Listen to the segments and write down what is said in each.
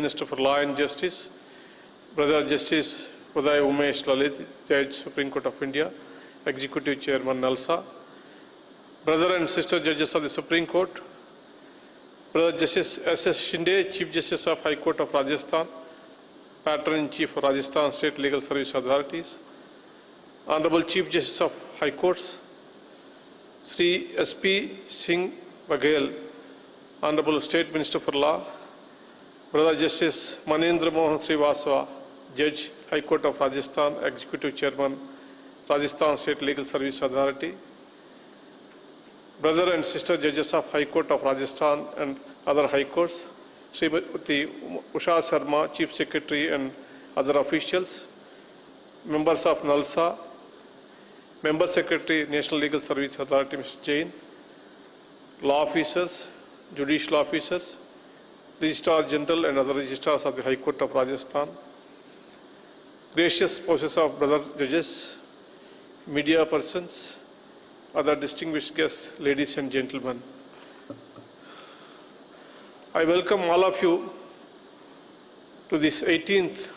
Minister for Law and Justice, Brother Justice Uday Umesh Lalit, Judge, Supreme Court of India, Executive Chairman NALSA, Brother and Sister Judges of the Supreme Court, Brother Justice S.S. Shinde, Chief Justice of High Court of Rajasthan, Patron-in-Chief of Rajasthan State Legal Service Authorities, Honorable Chief Justice of High Courts, Sri S.P. Singh Baghel, Honorable State Minister for Law, Brother Justice Narendra Mohan Srivastava, Judge, High Court of Rajasthan, Executive Chairman, Rajasthan State Legal Service Authority, Brother and Sister Judges of High Court of Rajasthan and other High Courts, Srimati Usha Sharma, Chief Secretary and other officials, members of NALSA, Member Secretary, National Legal Service Authority, Mr. Jagan, law officers, judicial officers, Registrar General and other registrars of the High Court of Rajasthan, gracious spouses of brother judges, media persons, other distinguished guests, ladies and gentlemen. I welcome all of you to this 18th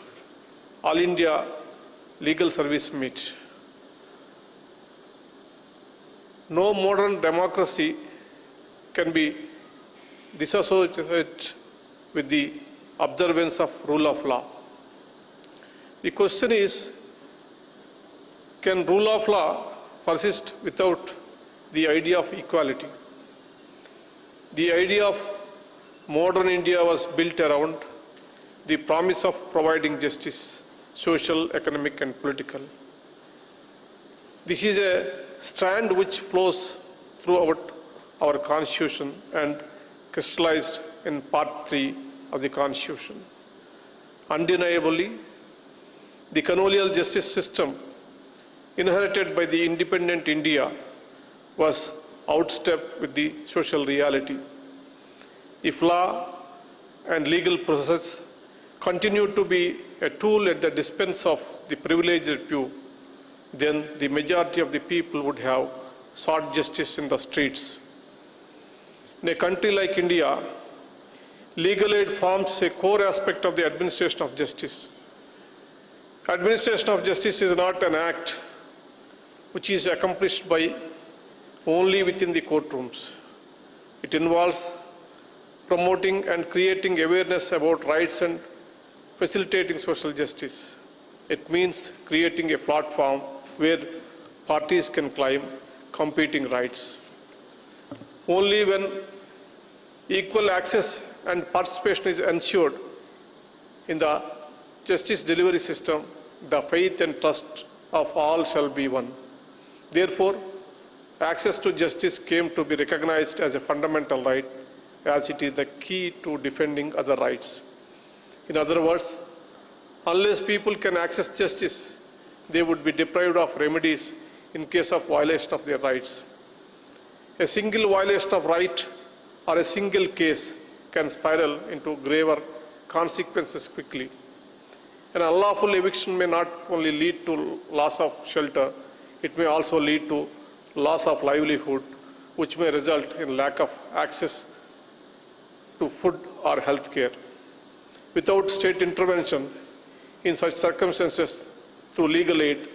All India Legal Service Meet. No modern democracy can be disassociated with the observance of rule of law. The question is, can rule of law persist without the idea of equality? The idea of modern India was built around the promise of providing justice, social, economic, and political. This is a strand which flows throughout our Constitution and crystallized in Part 3 of the Constitution. Undeniably, the colonial justice system inherited by the independent India was outstepped with the social reality. If law and legal process continued to be a tool at the dispense of the privileged few, then the majority of the people would have sought justice in the streets. In a country like India, legal aid forms a core aspect of the administration of justice. Administration of justice is not an act which is accomplished by only within the courtrooms. It involves promoting and creating awareness about rights and facilitating social justice. It means creating a platform where parties can claim competing rights. Only when equal access and participation is ensured in the justice delivery system, the faith and trust of all shall be won. Therefore, access to justice came to be recognized as a fundamental right, as it is the key to defending other rights. In other words, unless people can access justice, they would be deprived of remedies in case of violation of their rights. A single violation of right or a single case can spiral into graver consequences quickly. An unlawful eviction may not only lead to loss of shelter, it may also lead to loss of livelihood, which may result in lack of access to food or health care. Without state intervention in such circumstances through legal aid,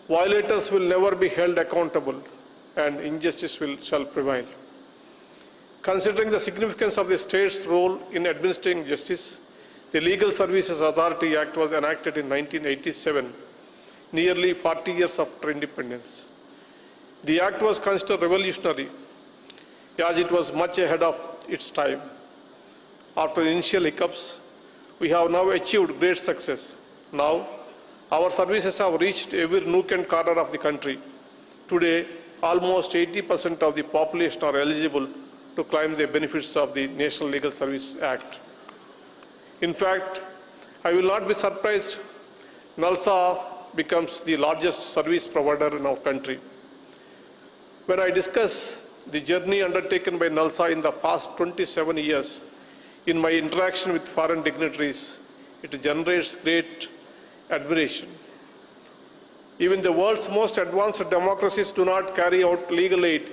violators will never be held accountable and injustice shall prevail. Considering the significance of the state's role in administering justice, the Legal Services Authority Act was enacted in 1987, nearly 40 years after independence. The act was considered revolutionary, as it was much ahead of its time. After initial hiccups, we have now achieved great success. Now, our services have reached every nook and corner of the country. Today, almost 80% of the population are eligible to claim the benefits of the National Legal Service Act. In fact, I will not be surprised NALSA becomes the largest service provider in our country. When I discuss the journey undertaken by NALSA in the past 27 years, in my interaction with foreign dignitaries, it generates great admiration. Even the world's most advanced democracies do not carry out legal aid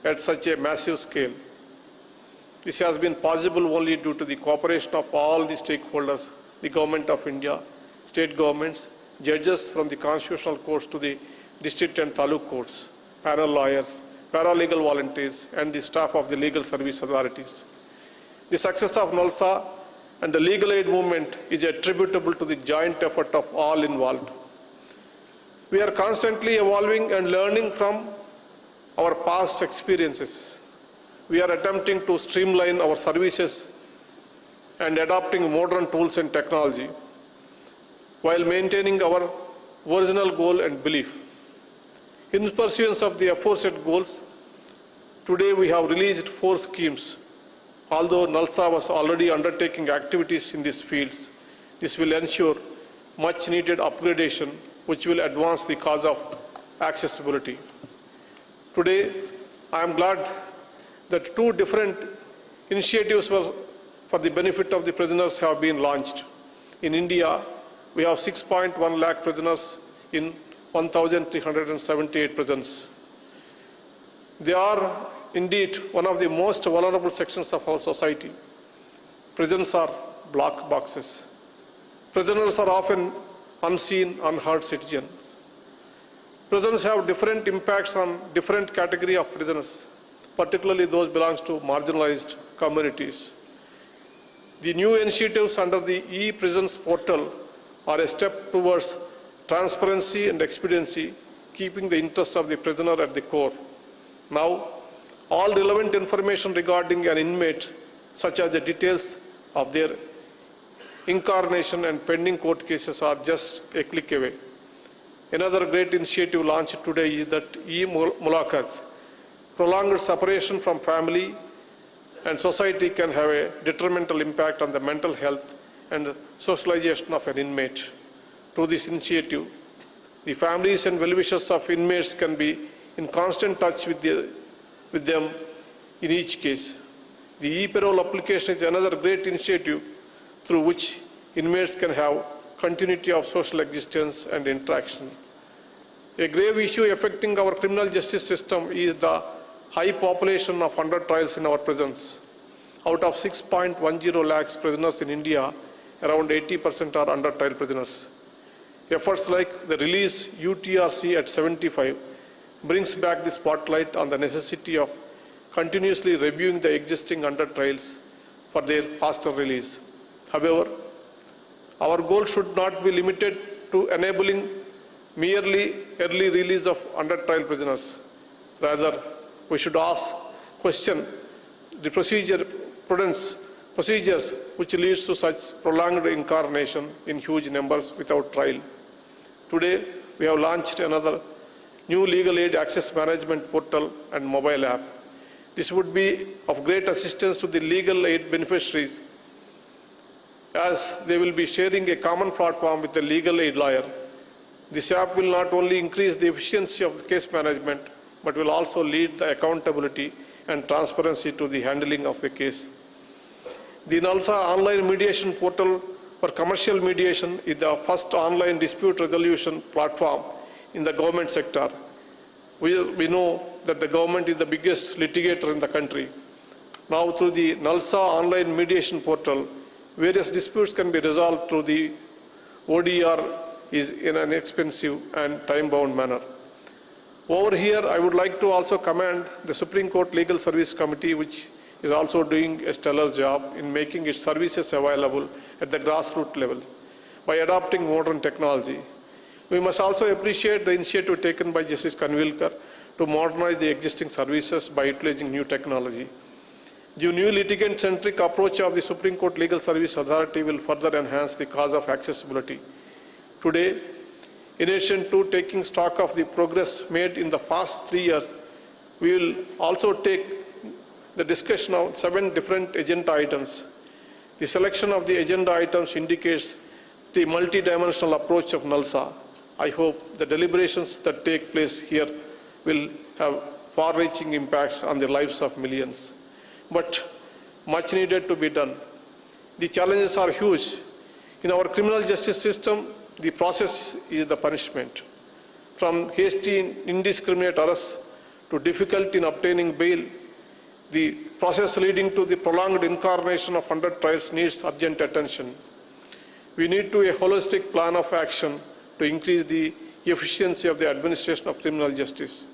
at such a massive scale. This has been possible only due to the cooperation of all the stakeholders, the Government of India, state governments, judges from the constitutional courts to the district and taluk courts, panel lawyers, paralegal volunteers, and the staff of the legal service authorities. The success of NALSA and the legal aid movement is attributable to the joint effort of all involved. We are constantly evolving and learning from our past experiences. We are attempting to streamline our services and adopting modern tools and technology while maintaining our original goal and belief. In pursuance of the aforesaid goals, today we have released 4 schemes. Although NALSA was already undertaking activities in these fields, this will ensure much needed upgradation which will advance the cause of accessibility. Today, I am glad that 2 different initiatives for the benefit of the prisoners have been launched. In India, we have 6.1 lakh prisoners in 1,378 prisons. They are indeed one of the most vulnerable sections of our society. Prisons are black boxes. Prisoners are often unseen, unheard citizens. Prisons have different impacts on different category of prisoners, particularly those belongs to marginalized communities. The new initiatives under the e-prisons portal are a step towards transparency and expediency, keeping the interests of the prisoner at the core. Now, all relevant information regarding an inmate, such as the details of their incarnation and pending court cases, are just a click away. Another great initiative launched today is that e-mulaqats. Prolonged separation from family and society can have a detrimental impact on the mental health and socialization of an inmate. Through this initiative, the families and well-wishers of inmates can be in constant touch with them in each case. The e-parole application is another great initiative through which inmates can have continuity of social existence and interaction. A grave issue affecting our criminal justice system is the high population of under trials in our prisons. Out of 6.10 lakhs prisoners in India, around 80% are under trial prisoners. Efforts like the release UTRC at 75 brings back the spotlight on the necessity of continuously reviewing the existing under trials for their faster release. However, our goal should not be limited to enabling merely early release of under trial prisoners. Rather, we should question the procedures which leads to such prolonged incarnation in huge numbers without trial. Today, we have launched another new legal aid access management portal and mobile app. This would be of great assistance to the legal aid beneficiaries, as they will be sharing a common platform with the legal aid lawyer. This app will not only increase the efficiency of the case management, but will also lead the accountability and transparency to the handling of the case. The NALSA online mediation portal for commercial mediation is the first online dispute resolution platform in the government sector. We know that the government is the biggest litigator in the country. Now, through the NALSA online mediation portal, various disputes can be resolved through the ODR is in an inexpensive and time-bound manner. Over here, I would like to also commend the Supreme Court Legal Service Committee, which is also doing a stellar job in making its services available at the grassroots level by adopting modern technology. We must also appreciate the initiative taken by Justice Kanvilkar to modernize the existing services by utilizing new technology. The new litigant-centric approach of the Supreme Court Legal Service Authority will further enhance the cause of accessibility. Today, in addition to taking stock of the progress made in the past 3 years, we will also take the discussion of 7 different agenda items. The selection of the agenda items indicates the multidimensional approach of NALSA. I hope the deliberations that take place here will have far-reaching impacts on the lives of millions. But much needed to be done. The challenges are huge. In our criminal justice system, the process is the punishment. From hasty indiscriminate arrests to difficulty in obtaining bail, The process leading to the prolonged incarnation of 100 trials needs urgent attention. We need to a holistic plan of action to increase the efficiency of the administration of criminal justice.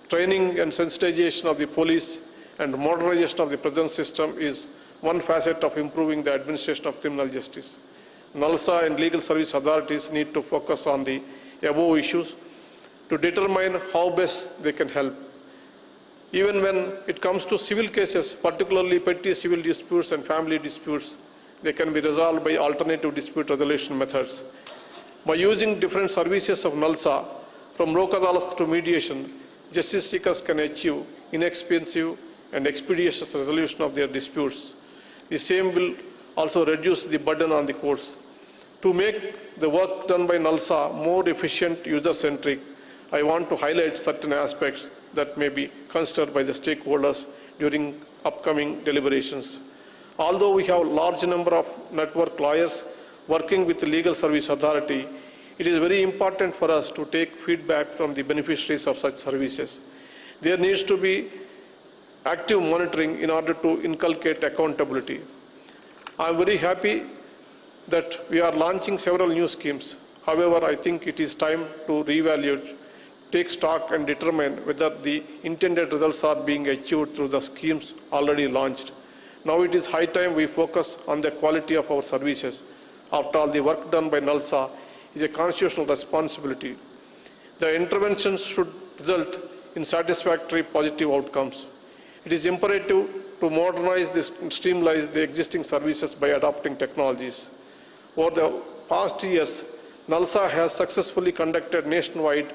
Training and sensitization of the police and modernization of the present system is one facet of improving the administration of criminal justice. NALSA and legal service authorities need to focus on the above issues to determine how best they can help. Even when it comes to civil cases, particularly petty civil disputes and family disputes, they can be resolved by alternative dispute resolution methods. By using different services of NALSA, from Lok Adalats to mediation, justice seekers can achieve inexpensive and expeditious resolution of their disputes. The same will also reduce the burden on the courts. To make the work done by NALSA more efficient, user-centric, I want to highlight certain aspects that may be considered by the stakeholders during upcoming deliberations. Although we have a large number of network lawyers working with the legal service authority, it is very important for us to take feedback from the beneficiaries of such services. There needs to be active monitoring in order to inculcate accountability. I am very happy that we are launching several new schemes. However, I think it is time to reevaluate, take stock and determine whether the intended results are being achieved through the schemes already launched. Now it is high time we focus on the quality of our services. After all, the work done by NALSA is a constitutional responsibility. The interventions should result in satisfactory positive outcomes. It is imperative to modernize this and streamline the existing services by adopting technologies. Over the past years, NALSA has successfully conducted nationwide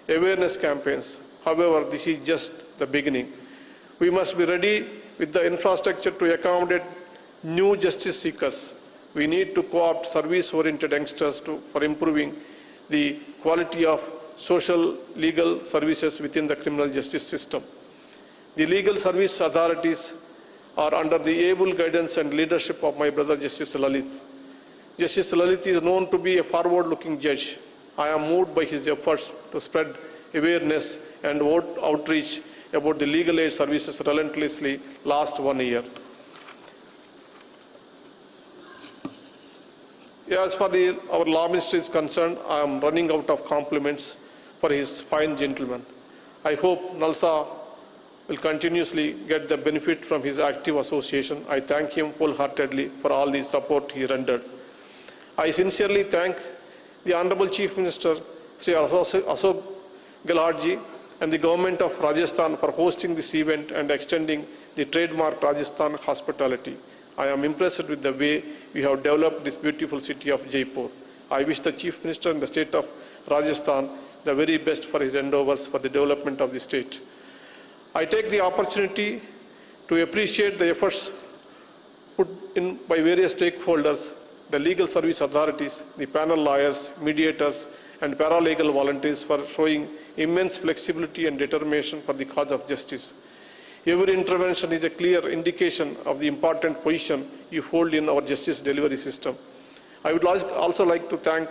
awareness campaigns. However, this is just the beginning. We must be ready with the infrastructure to accommodate new justice seekers. We need to co-opt service-oriented youngsters for improving the quality of social legal services within the criminal justice system. The legal service authorities are under the able guidance and leadership of my brother Justice Lalit. Justice Lalit is known to be a forward-looking judge. I am moved by his efforts to spread awareness and outreach about the legal aid services relentlessly last 1 year. As far as our law ministry is concerned, I am running out of compliments for his fine gentleman. I hope NALSA will continuously get the benefit from his active association. I thank him wholeheartedly for all the support he rendered. I sincerely thank the Honorable Chief Minister, Sri Ashok Gehlotji, and the Government of Rajasthan for hosting this event and extending the trademark Rajasthan hospitality. I am impressed with the way we have developed this beautiful city of Jaipur. I wish the Chief Minister and the state of Rajasthan the very best for his endeavors for the development of the state. I take the opportunity to appreciate the efforts put in by various stakeholders, the legal service authorities, the panel lawyers, mediators, and paralegal volunteers for showing immense flexibility and determination for the cause of justice. Every intervention is a clear indication of the important position you hold in our justice delivery system. I would also like to thank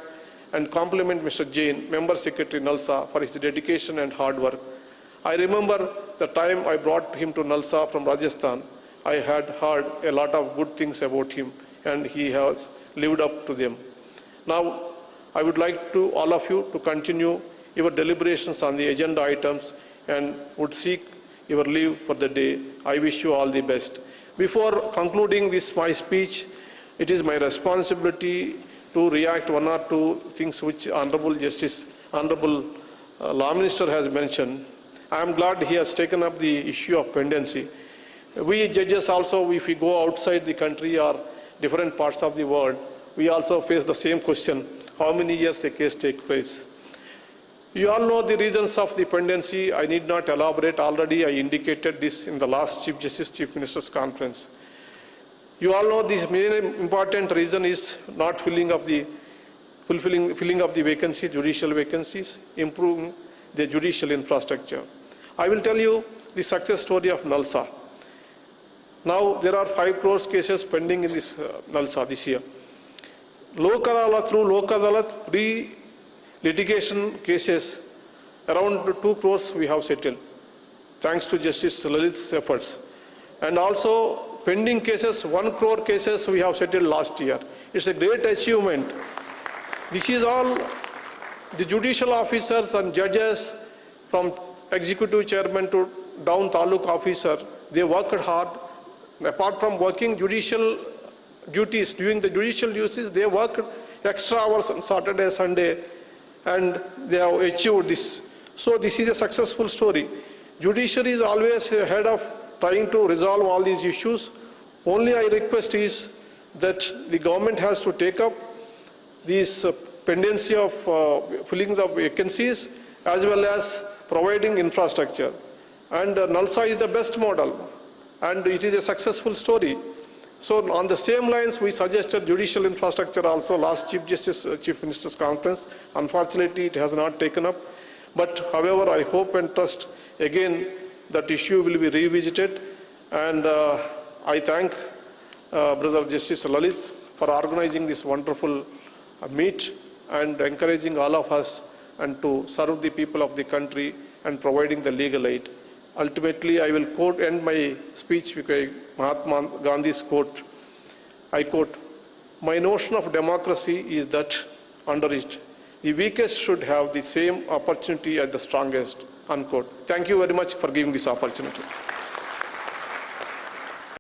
and compliment Mr. Jain, Member Secretary NALSA, for his dedication and hard work. I remember the time I brought him to NALSA from Rajasthan. I had heard a lot of good things about him, and he has lived up to them. Now, I would like to all of you to continue your deliberations on the agenda items and would seek your leave for the day. I wish you all the best. Before concluding this my speech, it is my responsibility to react one or two things which Honorable Law Minister has mentioned. I am glad he has taken up the issue of pendency. We judges also, if we go outside the country or different parts of the world, we also face the same question: how many years a case takes place? You all know the reasons of the pendency. I need not elaborate. Already I indicated this in the last Chief Justice, Chief Minister's conference. You all know this main important reason is not filling of the vacancies, judicial vacancies, improving the judicial infrastructure. I will tell you the success story of NALSA. Now there are 5 crore cases pending in this NALSA this year. Lok Adalat, through Lok Adalat, pre-litigation cases, around 2 crores we have settled, thanks to Justice Lalit's efforts. And also pending cases, 1 crore cases we have settled last year. It's a great achievement. This is all the judicial officers and judges from executive chairman to down taluk officer, they worked hard. Apart from working judicial duties, doing the judicial duties, they worked extra hours on Saturday, Sunday, and they have achieved this. So this is a successful story. Judiciary is always ahead of trying to resolve all these issues. Only I request is that the government has to take up this pendency of filling the vacancies as well as providing infrastructure. And NALSA is the best model, and it is a successful story. So on the same lines, we suggested judicial infrastructure also last Chief Minister's Conference. Unfortunately, it has not taken up. But however, I hope and trust again that issue will be revisited. And I thank Brother Justice Lalit for organizing this wonderful meet and encouraging all of us and to serve the people of the country and providing the legal aid. Ultimately, I will end my speech with Mahatma Gandhi's quote. I quote, "My notion of democracy is that under it, the weakest should have the same opportunity as the strongest," unquote. Thank you very much for giving this opportunity.